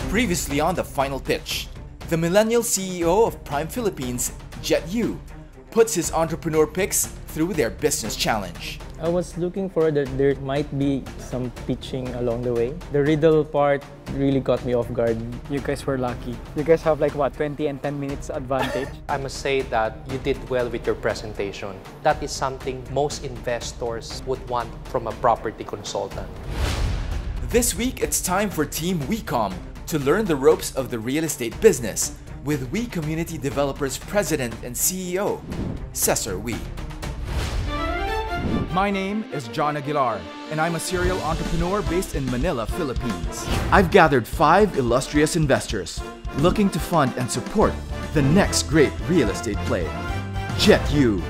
Previously on the final pitch, the millennial CEO of Prime Philippines, Jet Yu, puts his entrepreneur picks through their business challenge. I was looking for that there might be some pitching along the way. The riddle part really got me off guard. You guys were lucky. You guys have like what, 20 and 10 minutes advantage? I must say that you did well with your presentation. That is something most investors would want from a property consultant. This week, it's time for Team Weecomm to learn the ropes of the real estate business with Wee Community Developers President and CEO, Cesar Wee. My name is John Aguilar, and I'm a serial entrepreneur based in Manila, Philippines. I've gathered 5 illustrious investors looking to fund and support the next great real estate play. Jet Yu,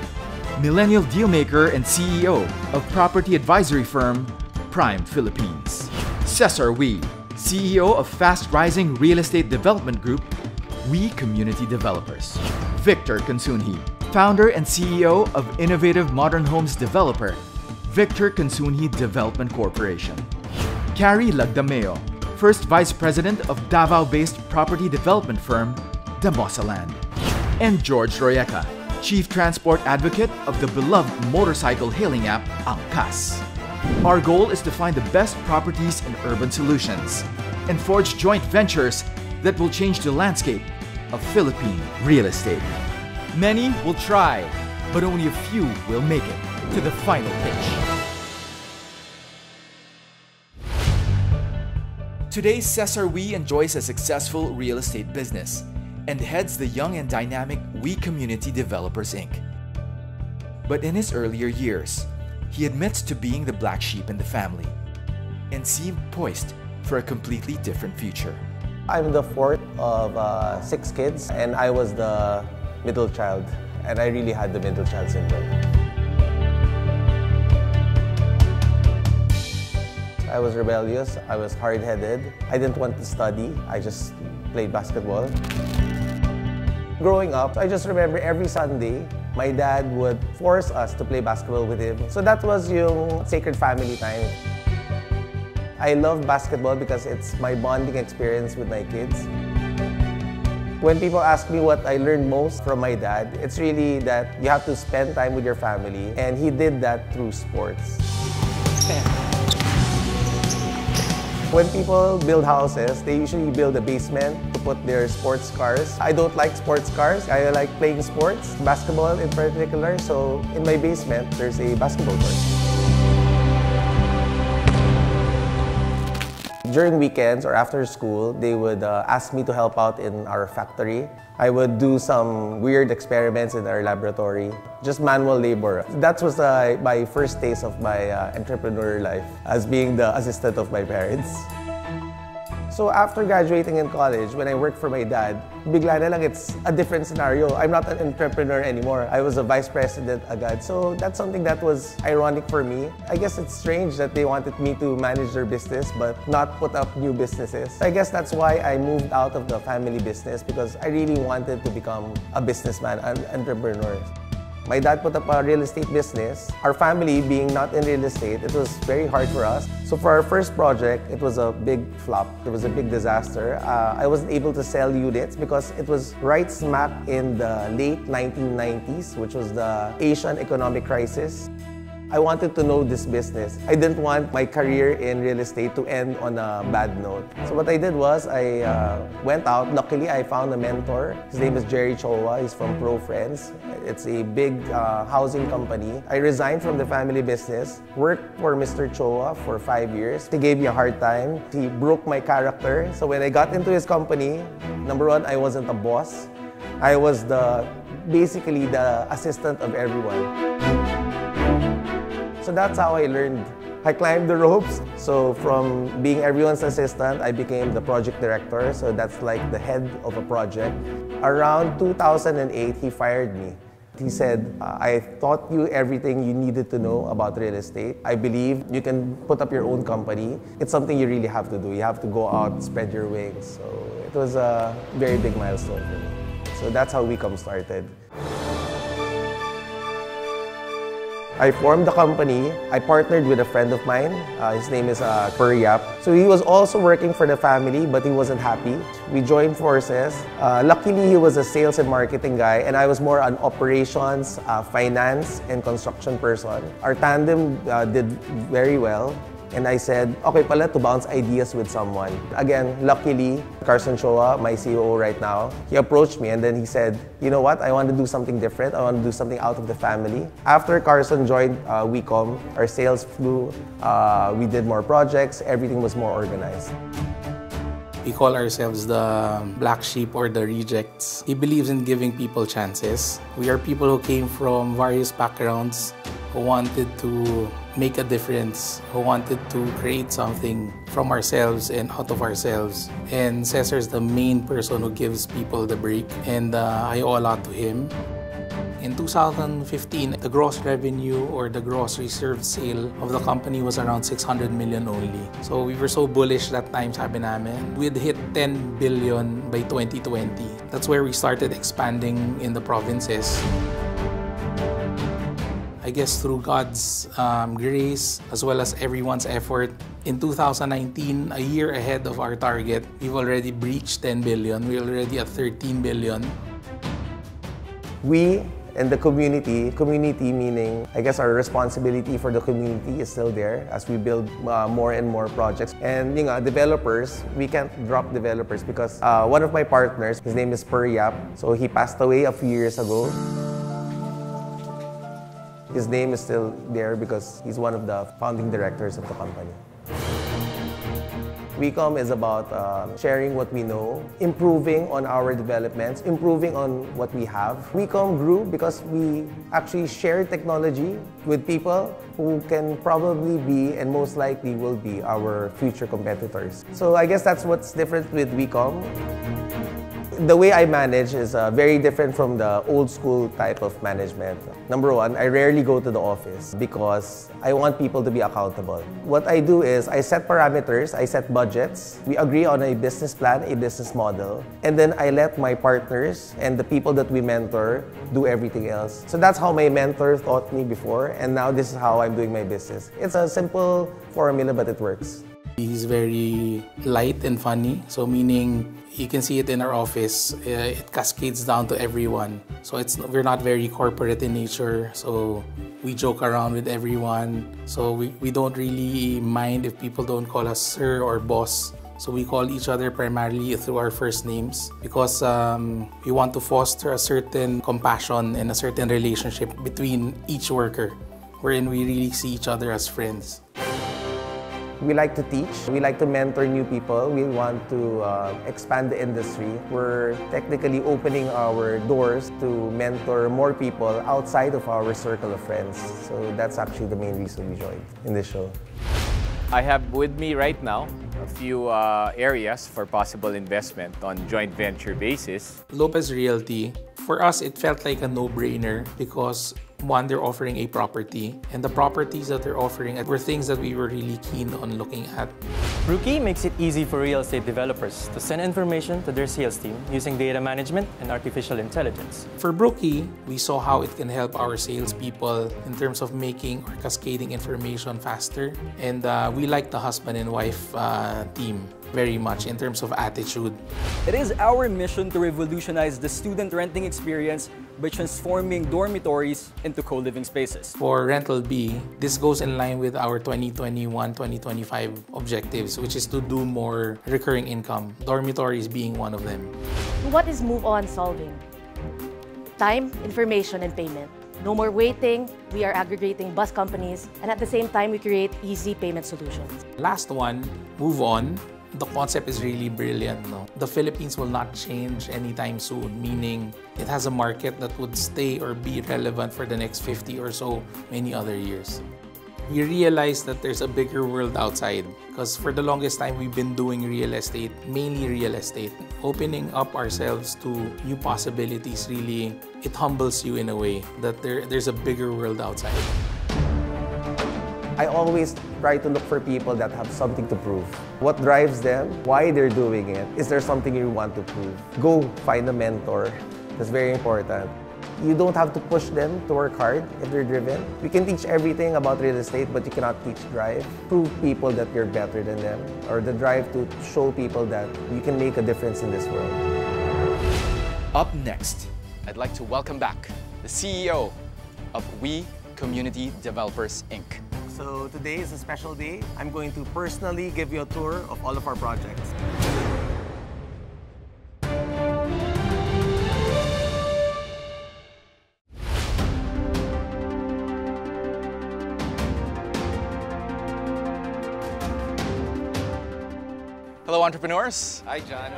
millennial dealmaker and CEO of property advisory firm Prime Philippines. Cesar Wee, CEO of fast-rising real estate development group Wee Community Developers. Victor Consunji, founder and CEO of innovative modern homes developer Victor Consunji Development Corporation. Carrie Lagdameo, first vice president of Davao-based property development firm Damosaland. And George Royeca, chief transport advocate of the beloved motorcycle hailing app Angkas. Our goal is to find the best properties and urban solutions and forge joint ventures that will change the landscape of Philippine real estate. Many will try, but only a few will make it to the final pitch. Today, Cesar Wee enjoys a successful real estate business and heads the young and dynamic Wee Community Developers Inc. But in his earlier years, he admits to being the black sheep in the family and seemed poised for a completely different future. I'm the fourth of 6 kids, and I was the middle child, and I really had the middle child syndrome. I was rebellious, I was hard-headed, I didn't want to study, I just played basketball. Growing up, I just remember every Sunday, my dad would force us to play basketball with him. So that was yung sacred family time. I love basketball because it's my bonding experience with my kids. When people ask me what I learned most from my dad, it's really that you have to spend time with your family, and he did that through sports. When people build houses, they usually build a basement to put their sports cars. I don't like sports cars. I like playing sports, basketball in particular. So in my basement, there's a basketball court. During weekends or after school, they would ask me to help out in our factory. I would do some weird experiments in our laboratory, just manual labor. That was my first taste of my entrepreneur life, as being the assistant of my parents. So after graduating in college, when I worked for my dad, bigla na lang it's a different scenario. I'm not an entrepreneur anymore. I was a vice president agad. So that's something that was ironic for me. I guess it's strange that they wanted me to manage their business but not put up new businesses. I guess that's why I moved out of the family business, because I really wanted to become a businessman, an entrepreneur. My dad put up a real estate business. Our family being not in real estate, it was very hard for us. So for our first project, it was a big flop. It was a big disaster. I wasn't able to sell units because it was right smack in the late 1990s, which was the Asian economic crisis. I wanted to know this business. I didn't want my career in real estate to end on a bad note. So what I did was I went out. Luckily, I found a mentor. His name is Jerry Chowa. He's from Pro Friends. It's a big housing company. I resigned from the family business, worked for Mr. Chowa for 5 years. He gave me a hard time. He broke my character. So when I got into his company, number one, I wasn't a boss. I was basically the assistant of everyone. So that's how I learned. I climbed the ropes. So from being everyone's assistant, I became the project director. So that's like the head of a project. Around 2008, he fired me. He said, I taught you everything you needed to know about real estate. I believe you can put up your own company. It's something you really have to do. You have to go out, spread your wings. So it was a very big milestone for me. So that's how Weecomm started. I formed the company. I partnered with a friend of mine. His name is Yap. So he was also working for the family, but he wasn't happy. We joined forces. Luckily, he was a sales and marketing guy, and I was more an operations, finance, and construction person. Our tandem did very well. And I said, okay pala to bounce ideas with someone. Again, luckily, Carson Shoa, my COO right now, he approached me and then he said, you know what, I want to do something different. I want to do something out of the family. After Carson joined Weecomm, our sales flew, we did more projects, everything was more organized. We call ourselves the black sheep or the rejects. He believes in giving people chances. We are people who came from various backgrounds, who wanted to make a difference, who wanted to create something from ourselves and out of ourselves. And Cesar is the main person who gives people the break, and I owe a lot to him. In 2015, the gross revenue or the gross reserve sale of the company was around 600 million only. So we were so bullish that time, sabi namin. We'd hit 10 billion by 2020. That's where we started expanding in the provinces. I guess through God's grace as well as everyone's effort, in 2019, a year ahead of our target, we've already breached 10 billion. We're already at 13 billion. We and the community meaning, I guess our responsibility for the community is still there as we build more and more projects. And developers, we can't drop developers because one of my partners, his name is Yap, so he passed away a few years ago. His name is still there because he's one of the founding directors of the company. Weecomm is about sharing what we know, improving on our developments, improving on what we have. Weecomm grew because we actually share technology with people who can probably be and most likely will be our future competitors. So I guess that's what's different with Weecomm. The way I manage is very different from the old school type of management. Number one, I rarely go to the office because I want people to be accountable. What I do is I set parameters, I set budgets, we agree on a business plan, a business model, and then I let my partners and the people that we mentor do everything else. So that's how my mentor taught me before, and now this is how I'm doing my business. It's a simple formula, but it works. He's very light and funny, so meaning you can see it in our office. It cascades down to everyone. So we're not very corporate in nature, so we joke around with everyone. So we don't really mind if people don't call us sir or boss. So we call each other primarily through our first names because we want to foster a certain compassion and a certain relationship between each worker, wherein we really see each other as friends. We like to teach, we like to mentor new people, we want to expand the industry. We're technically opening our doors to mentor more people outside of our circle of friends. So that's actually the main reason we joined in this show. I have with me right now a few areas for possible investment on joint venture basis. Lopez Realty, for us it felt like a no-brainer because one, they're offering a property, and the properties that they're offering were things that we were really keen on looking at. Brookie makes it easy for real estate developers to send information to their sales team using data management and artificial intelligence. For Brookie, we saw how it can help our salespeople in terms of making or cascading information faster, and we like the husband and wife team very much in terms of attitude. It is our mission to revolutionize the student renting experience by transforming dormitories into co-living spaces. For Rental B, this goes in line with our 2021-2025 objectives, which is to do more recurring income, dormitories being one of them. What is Move On solving? Time, information, and payment. No more waiting, we are aggregating bus companies, and at the same time, we create easy payment solutions. Last one, Move On. The concept is really brilliant. No? The Philippines will not change anytime soon, meaning it has a market that would stay or be relevant for the next 50 or so many other years. We realized that there's a bigger world outside because for the longest time we've been doing real estate, mainly real estate. Opening up ourselves to new possibilities really, it humbles you in a way that there's a bigger world outside. I always try to look for people that have something to prove. What drives them, why they're doing it. Is there something you want to prove? Go find a mentor. That's very important. You don't have to push them to work hard if they're driven. We can teach everything about real estate, but you cannot teach drive. Prove people that you're better than them, or the drive to show people that you can make a difference in this world. Up next, I'd like to welcome back the CEO of We Community Developers, Inc. So today is a special day. I'm going to personally give you a tour of all of our projects. Hello, entrepreneurs. Hi, John.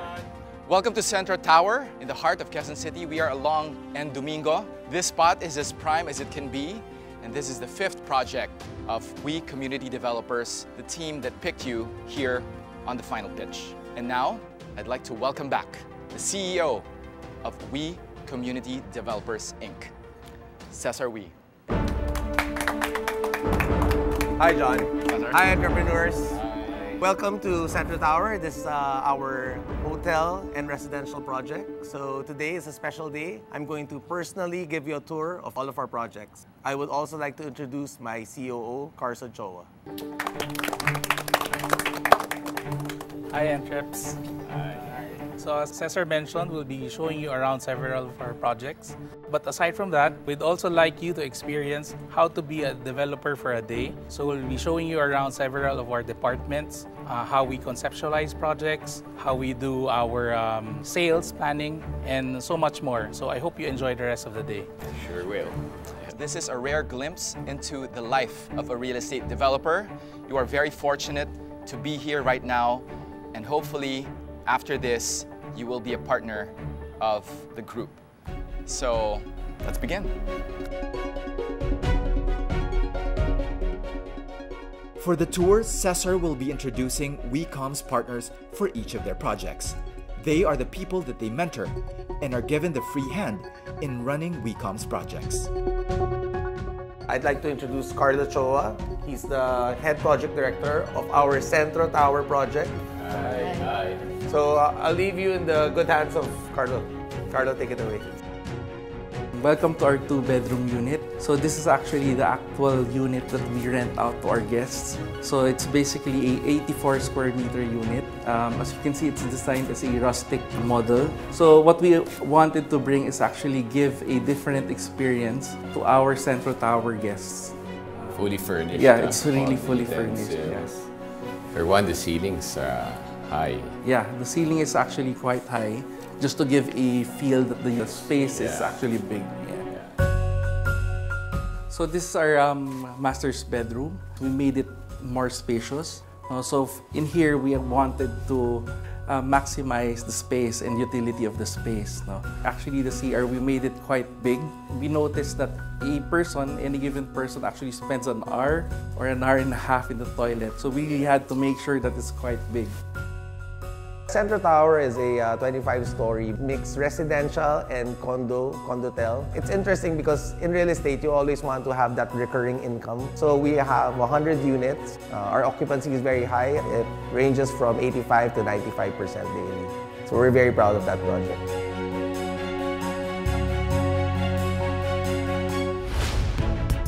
Welcome to Centro Tower in the heart of Quezon City. We are along N. Domingo. This spot is as prime as it can be, and this is the 5th project of We Community Developers, the team that picked you here on the final pitch. And now, I'd like to welcome back the CEO of We Community Developers, Inc., Cesar Wee. Hi, John. Cesar. Hi, entrepreneurs. Welcome to Centro Tower. This is our hotel and residential project. So today is a special day. I'm going to personally give you a tour of all of our projects. I would also like to introduce my COO, Carson Choa. Hi, Entreps. So as Cesar mentioned, we'll be showing you around several of our projects. But aside from that, we'd also like you to experience how to be a developer for a day. So we'll be showing you around several of our departments, how we conceptualize projects, how we do our sales planning, and so much more. So I hope you enjoy the rest of the day. Sure will. This is a rare glimpse into the life of a real estate developer. You are very fortunate to be here right now, and hopefully after this, you will be a partner of the group. So let's begin. For the tour, Cesar will be introducing Weecomm's partners for each of their projects. They are the people that they mentor and are given the free hand in running Weecomm's projects. I'd like to introduce Carlo Choa. He's the head project director of our Centro Tower project. Hi. So I'll leave you in the good hands of Carlo. Carlo, take it away. Welcome to our 2-bedroom unit. So this is actually the actual unit that we rent out to our guests. So it's basically a 84 square meter unit. As you can see, it's designed as a rustic model. So what we wanted to bring is actually give a different experience to our Centro Tower guests. Fully furnished. Yeah, it's really fully furnished, yes. For one, the ceilings are high. Yeah, the ceiling is actually quite high, just to give a feel that the space is actually big. Yeah. So this is our master's bedroom. We made it more spacious. So in here, we wanted to maximize the space and utility of the space. Actually, the CR, we made it quite big. We noticed that any given person actually spends an hour or an hour and a half in the toilet. So we really had to make sure that it's quite big. Centro Tower is a 25-story mixed residential and condotel. It's interesting because in real estate, you always want to have that recurring income. So we have 100 units. Our occupancy is very high. It ranges from 85 to 95% daily. So we're very proud of that project.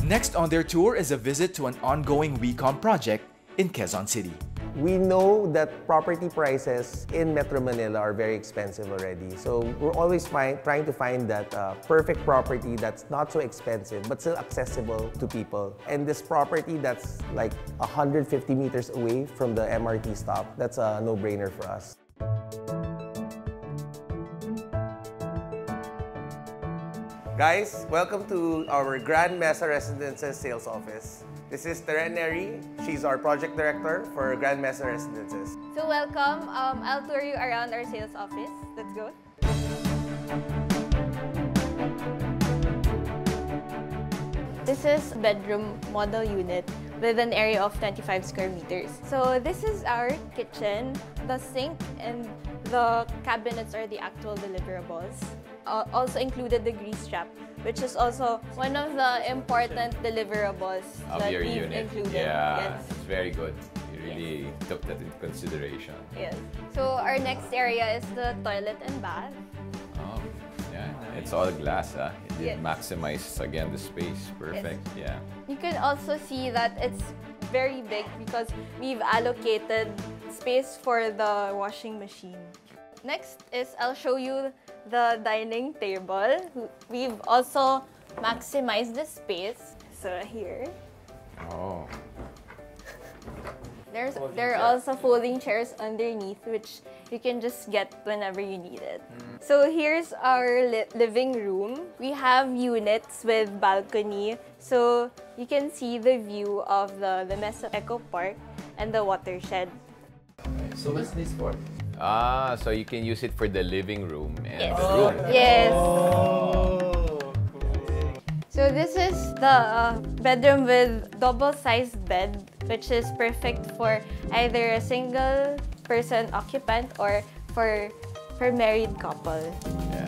Next on their tour is a visit to an ongoing Weecomm project in Quezon City. We know that property prices in Metro Manila are very expensive already. So we're always trying to find that perfect property that's not so expensive but still accessible to people. And this property that's like 150 meters away from the MRT stop, that's a no-brainer for us. Guys, welcome to our Grand Mesa Residences sales office. This is Terenary. She's our project director for Grand Mesa Residences. So welcome. I'll tour you around our sales office. Let's go. This is a bedroom model unit with an area of 25 square meters. So this is our kitchen. The sink and the cabinets are the actual deliverables. Also included the grease trap, which is also one of the important deliverables of that your we've unit. included. Yeah, Yes. it's very good. You really took that into consideration. Yes. So our next area is the toilet and bath. Oh, yeah, It's all glass, huh? It Yes. maximizes again the space. Perfect. Yeah. You can also see that it's very big because we've allocated space for the washing machine. Next is I'll show you the dining table. We've also maximized the space. So here. Oh. There are also folding chairs underneath which you can just get whenever you need it. So here's our living room. We have units with balcony, so you can see the view of the Mesa Eco Park and the watershed. So what's this for? Ah, so you can use it for the living room and Yes. the room. Yes. So this is the bedroom with double-sized bed, which is perfect for either a single person occupant or for married couple. Yeah.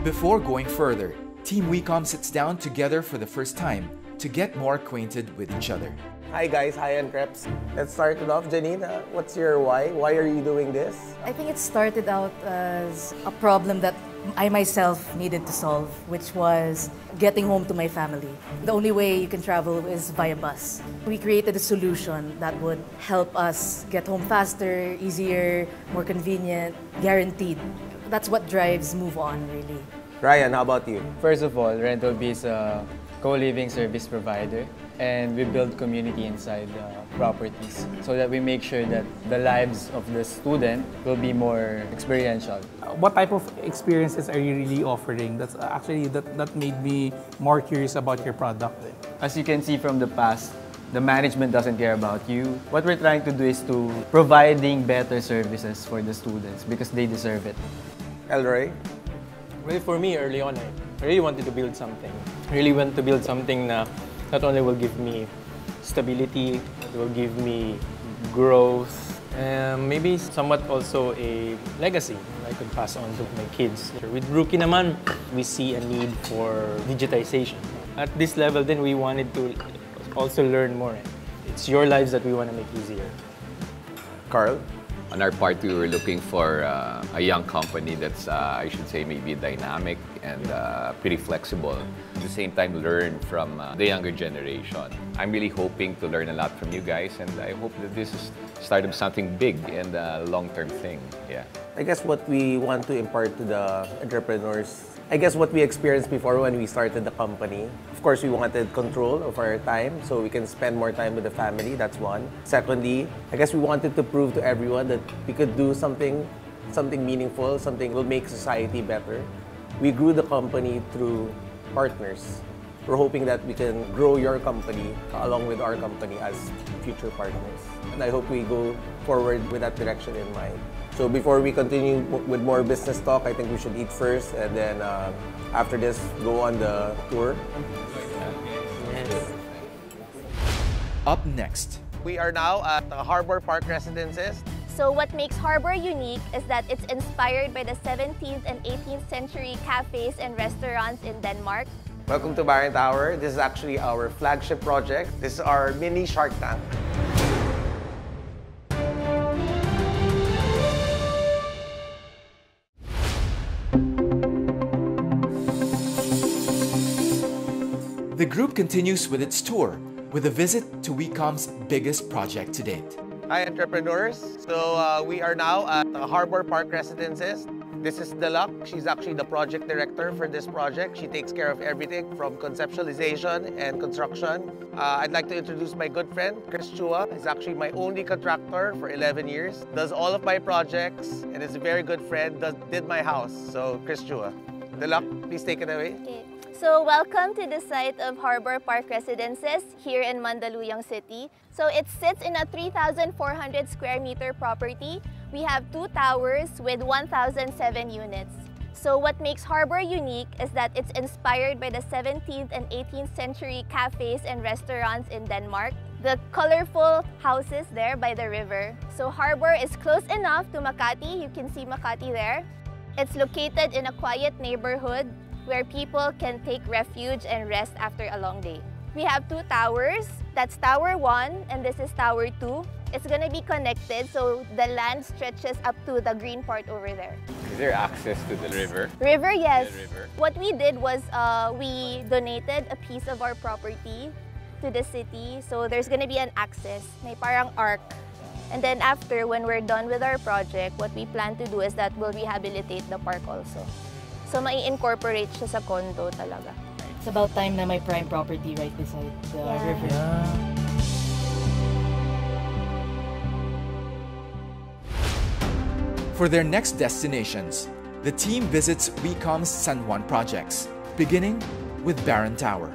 Before going further, Team Weecomm sits down together for the first time to get more acquainted with each other. Hi guys, hi and Creps. Let's start it off. Janine, what's your why? Why are you doing this? I think it started out as a problem that I myself needed to solve, which was getting home to my family. The only way you can travel is via bus. We created a solution that would help us get home faster, easier, more convenient, guaranteed. That's what drives Move On, really. Ryan, how about you? First of all, Rental-B is a co-living service provider, and we build community inside the properties so that we make sure that the lives of the student will be more experiential. What type of experiences are you really offering? That's actually that made me more curious about your product. As you can see from the past, the management doesn't care about you. What we're trying to do is to providing better services for the students because they deserve it. Elroy? Well, for me, early on, I really wanted to build something. I really want to build something that not only will give me stability, it will give me growth, and maybe somewhat also a legacy I could pass on to my kids. With Rookie naman, we see a need for digitization. At this level, then we wanted to also learn more. It's your lives that we want to make easier. Carl? On our part, we were looking for a young company that's, I should say, maybe dynamic and pretty flexible. At the same time, learn from the younger generation. I'm really hoping to learn a lot from you guys, and I hope that this is start of something big and a long-term thing. Yeah. I guess what we want to impart to the entrepreneurs, I guess what we experienced before when we started the company. Of course, we wanted control of our time so we can spend more time with the family, that's one. Secondly, I guess we wanted to prove to everyone that we could do something meaningful, something that will make society better. We grew the company through partners. We're hoping that we can grow your company along with our company as future partners. And I hope we go forward with that direction in mind. So before we continue with more business talk, I think we should eat first, and then after this, go on the tour. Up next, we are now at the Harbor Park Residences. So what makes Harbor unique is that it's inspired by the 17th and 18th century cafes and restaurants in Denmark. Welcome to Baron Tower. This is actually our flagship project. This is our mini Shark Tank. the group continues with its tour with a visit to Weecomm's biggest project to date. Hi, entrepreneurs. So we are now at the Harbor Park Residences. This is Delak. She's actually the project director for this project. She takes care of everything from conceptualization and construction. I'd like to introduce my good friend, Chris Chua. He's actually my only contractor for 11 years. Does all of my projects and is a very good friend. Did my house. So Chris Chua. Delak, please take it away. Okay. So welcome to the site of Harbor Park Residences here in Mandaluyong City. So it sits in a 3,400 square meter property. We have 2 towers with 1,007 units. So what makes Harbor unique is that it's inspired by the 17th and 18th century cafes and restaurants in Denmark. The colorful houses there by the river. So Harbor is close enough to Makati. You can see Makati there. It's located in a quiet neighborhood where people can take refuge and rest after a long day. We have 2 towers. That's Tower 1 and this is Tower 2. It's gonna be connected, so the land stretches up to the green part over there. Is there access to the river? River, yes. The river. What we did was we donated a piece of our property to the city. So there's gonna be an access, may parang arc. And then after, when we're done with our project, what we plan to do is that we'll rehabilitate the park also. So mai-incorporate siya sa condo talaga. It's about time na may prime property right beside the river. For their next destinations, the team visits Weecomm's San Juan projects, beginning with Barron Tower.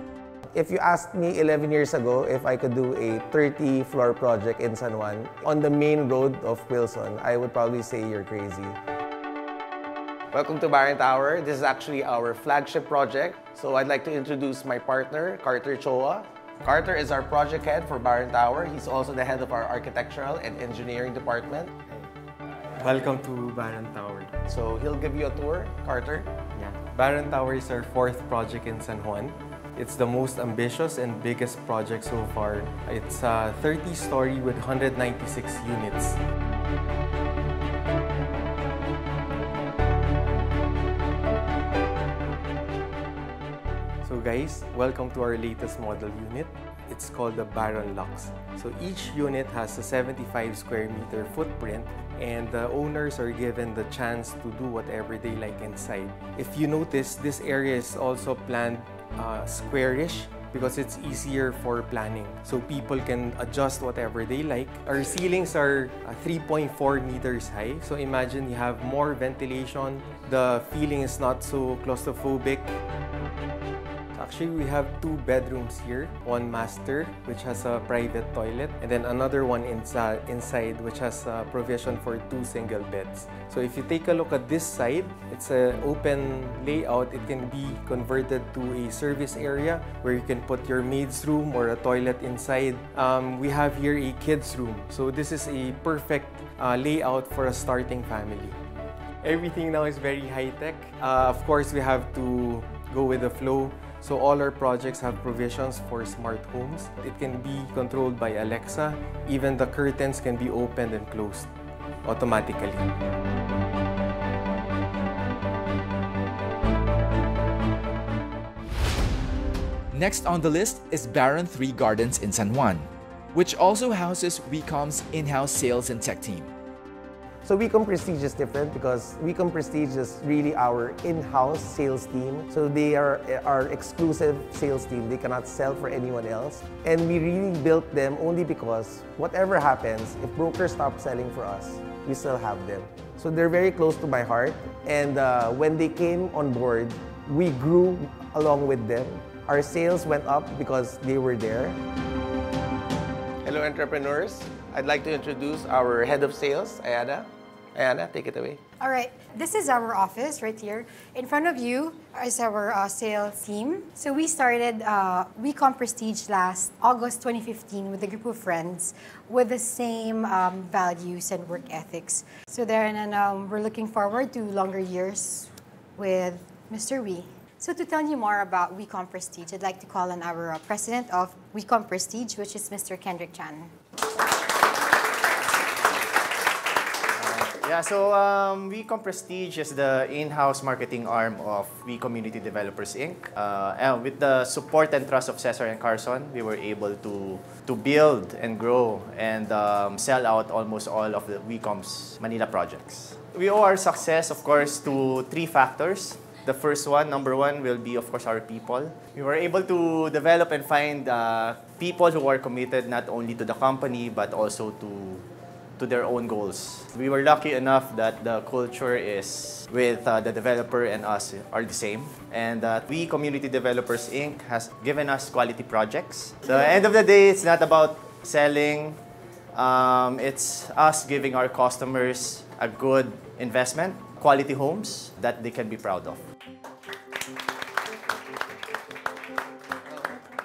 If you asked me 11 years ago if I could do a 30-floor project in San Juan on the main road of Wilson, I would probably say you're crazy. Welcome to Barron Tower. This is actually our flagship project. So I'd like to introduce my partner, Carter Choa. Carter is our project head for Barron Tower. He's also the head of our architectural and engineering department. Welcome to Barron Tower. So he'll give you a tour, Carter. Yeah. Barron Tower is our 4th project in San Juan. It's the most ambitious and biggest project so far. It's a 30-story with 196 units. So guys, welcome to our latest model unit. It's called the Barron Lux. So each unit has a 75 square meter footprint, and the owners are given the chance to do whatever they like inside. If you notice, this area is also planned squarish because it's easier for planning. So people can adjust whatever they like. Our ceilings are 3.4 meters high. So imagine you have more ventilation. The feeling is not so claustrophobic. Actually, we have 2 bedrooms here. One master, which has a private toilet, and then another one inside, which has a provision for 2 single beds. So if you take a look at this side, it's an open layout. It can be converted to a service area where you can put your maid's room or a toilet inside. We have here a kids' room. So this is a perfect layout for a starting family. Everything now is very high-tech. Of course, we have to go with the flow. So all our projects have provisions for smart homes. It can be controlled by Alexa. Even the curtains can be opened and closed automatically. Next on the list is Barron 3 Gardens in San Juan, which also houses Weecomm's in-house sales and tech team. So Weecomm Prestige is different because Weecomm Prestige is really our in-house sales team. So they are our exclusive sales team. They cannot sell for anyone else. And we really built them only because whatever happens, if brokers stop selling for us, we still have them. So they're very close to my heart. And when they came on board, we grew along with them. Our sales went up because they were there. Hello, entrepreneurs. I'd like to introduce our head of sales, Ayana. Ayana, take it away. All right, this is our office right here. In front of you is our sales team. So we started Weecomm Prestige last August 2015 with a group of friends with the same values and work ethics. So then we're looking forward to longer years with Mr. Wee. So to tell you more about Weecomm Prestige, I'd like to call on our president of Weecomm Prestige, which is Mr. Kendrick Chan. Yeah, so Weecomm Prestige is the in-house marketing arm of We Community Developers Inc. And with the support and trust of Cesar and Carson, we were able to build and grow and sell out almost all of the Weecomm's Manila projects. We owe our success, of course, to 3 factors. The first one, number 1, will be, of course, our people. We were able to develop and find people who are committed not only to the company, but also to their own goals. We were lucky enough that the culture is with the developer and us are the same. And We Community Developers Inc. has given us quality projects. The end of the day, it's not about selling. It's us giving our customers a good investment, quality homes that they can be proud of.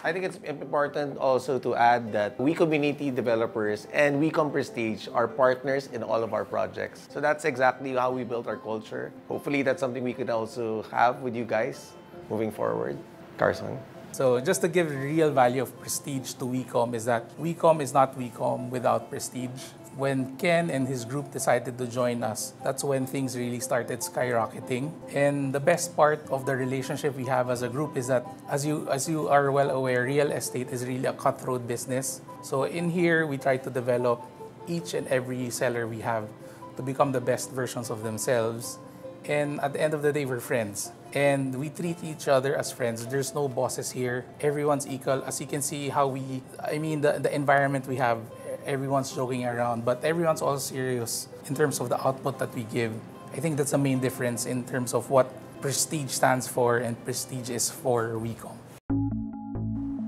I think it's important also to add that We Community Developers and Weecomm Prestige are partners in all of our projects. So that's exactly how we built our culture. Hopefully that's something we could also have with you guys moving forward. Carson? So just to give real value of prestige to Weecomm is that Weecomm is not Weecomm without prestige. When Ken and his group decided to join us, that's when things really started skyrocketing. And the best part of the relationship we have as a group is that, as you are well aware, real estate is really a cutthroat business. So in here, we try to develop each and every seller we have to become the best versions of themselves. And at the end of the day, we're friends. And we treat each other as friends. There's no bosses here. Everyone's equal. As you can see how the environment we have, everyone's joking around, but everyone's all serious in terms of the output that we give. I think that's the main difference in terms of what prestige stands for and prestige is for Weecomm.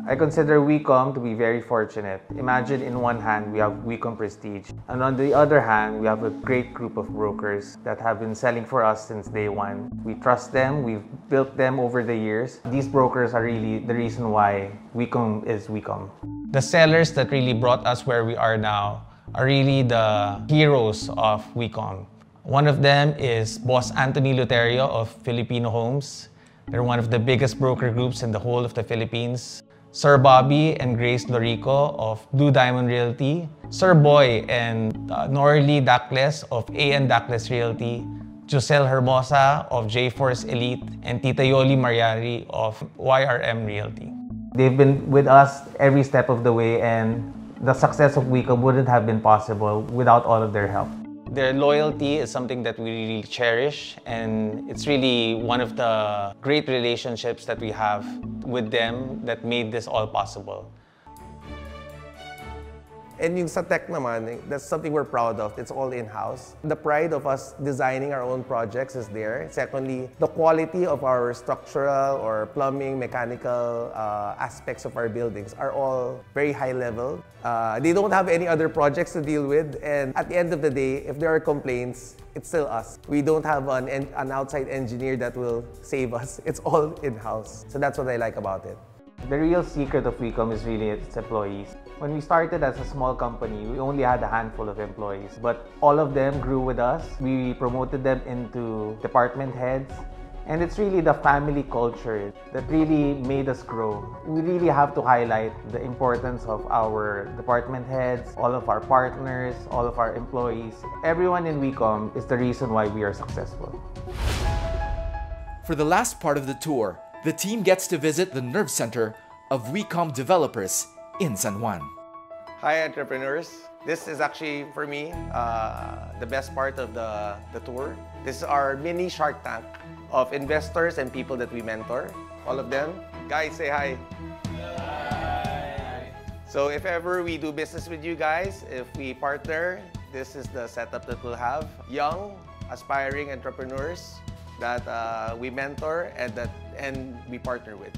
I consider Weecomm to be very fortunate. Imagine in one hand, we have Weecomm Prestige. And on the other hand, we have a great group of brokers that have been selling for us since day one. We trust them, we've built them over the years. These brokers are really the reason why Weecomm is Weecomm. The sellers that really brought us where we are now are really the heroes of Weecomm. One of them is Boss Anthony Luterio of Filipino Homes. They're one of the biggest broker groups in the whole of the Philippines. Sir Bobby and Grace Lorico of Blue Diamond Realty, Sir Boy and Norly Dacles of A&. Dacles Realty, Josel Hermosa of J-Force Elite, and Tita Yoli Mariari of YRM Realty. They've been with us every step of the way, and the success of Weecomm wouldn't have been possible without all of their help. Their loyalty is something that we really cherish, and it's really one of the great relationships that we have with them that made this all possible. And yung sa tech naman, that's something we're proud of. It's all in-house. The pride of us designing our own projects is there. Secondly, the quality of our structural or plumbing, mechanical aspects of our buildings are all very high level. They don't have any other projects to deal with, and at the end of the day, if there are complaints, it's still us. We don't have an outside engineer that will save us. It's all in-house. So that's what I like about it. The real secret of Weecomm is really its employees. When we started as a small company, we only had a handful of employees, but all of them grew with us. We promoted them into department heads, and it's really the family culture that really made us grow. We really have to highlight the importance of our department heads, all of our partners, all of our employees. Everyone in Weecomm is the reason why we are successful. For the last part of the tour, the team gets to visit the nerve center of Weecomm developers in San Juan. Hi entrepreneurs. This is actually, for me, the best part of the tour. This is our mini Shark Tank of investors and people that we mentor. All of them. Guys, say hi. Hi. So if ever we do business with you guys, if we partner, this is the setup that we'll have. Young, aspiring entrepreneurs that we mentor and we partner with.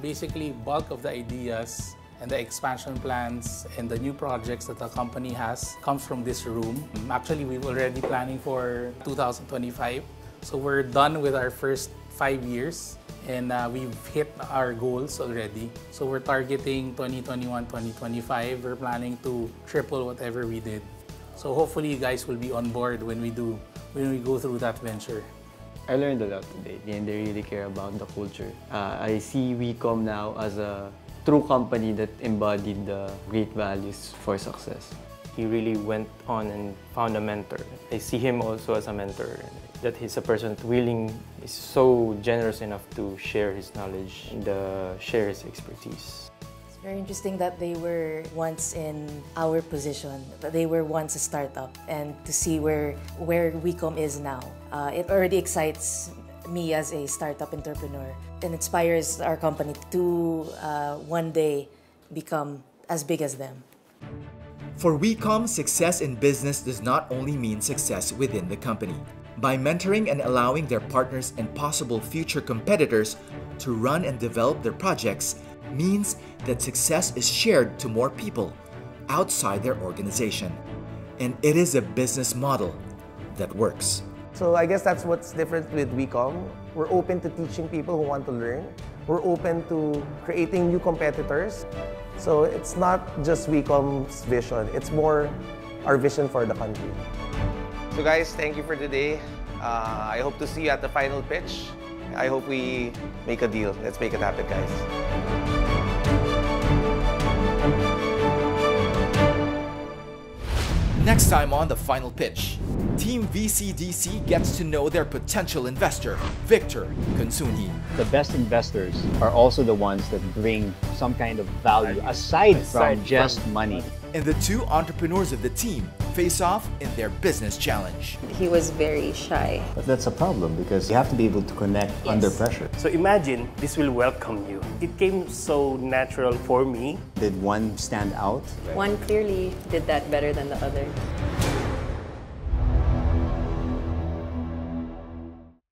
Basically, bulk of the ideas and the expansion plans and the new projects that the company has comes from this room. Actually, we're already planning for 2025. So we're done with our first 5 years and we've hit our goals already. So we're targeting 2021, 2025. We're planning to triple whatever we did. So hopefully you guys will be on board when we go through that venture. I learned a lot today, and they really care about the culture. I see Weecomm now as a true company that embodied the great values for success. He really went on and found a mentor. I see him also as a mentor, that he's a person is so generous enough to share his knowledge and share his expertise. It's very interesting that they were once in our position, that they were once a startup, and to see where Weecomm is now. It already excites me as a startup entrepreneur and inspires our company to one day become as big as them. For Weecomm, success in business does not only mean success within the company. By mentoring and allowing their partners and possible future competitors to run and develop their projects means that success is shared to more people outside their organization. And it is a business model that works. So I guess that's what's different with Weecomm. We're open to teaching people who want to learn. We're open to creating new competitors. So it's not just Weecomm's vision, it's more our vision for the country. So guys, thank you for today. I hope to see you at the final pitch. I hope we make a deal. Let's make it happen, guys. Next time on The Final Pitch, Team VCDC gets to know their potential investor, Victor Consunhi. The best investors are also the ones that bring some kind of value aside from just money. And the two entrepreneurs of the team face off in their business challenge. He was very shy. But that's a problem because you have to be able to connect under pressure. So imagine this will welcome you. It came so natural for me. Did one stand out? One clearly did that better than the other.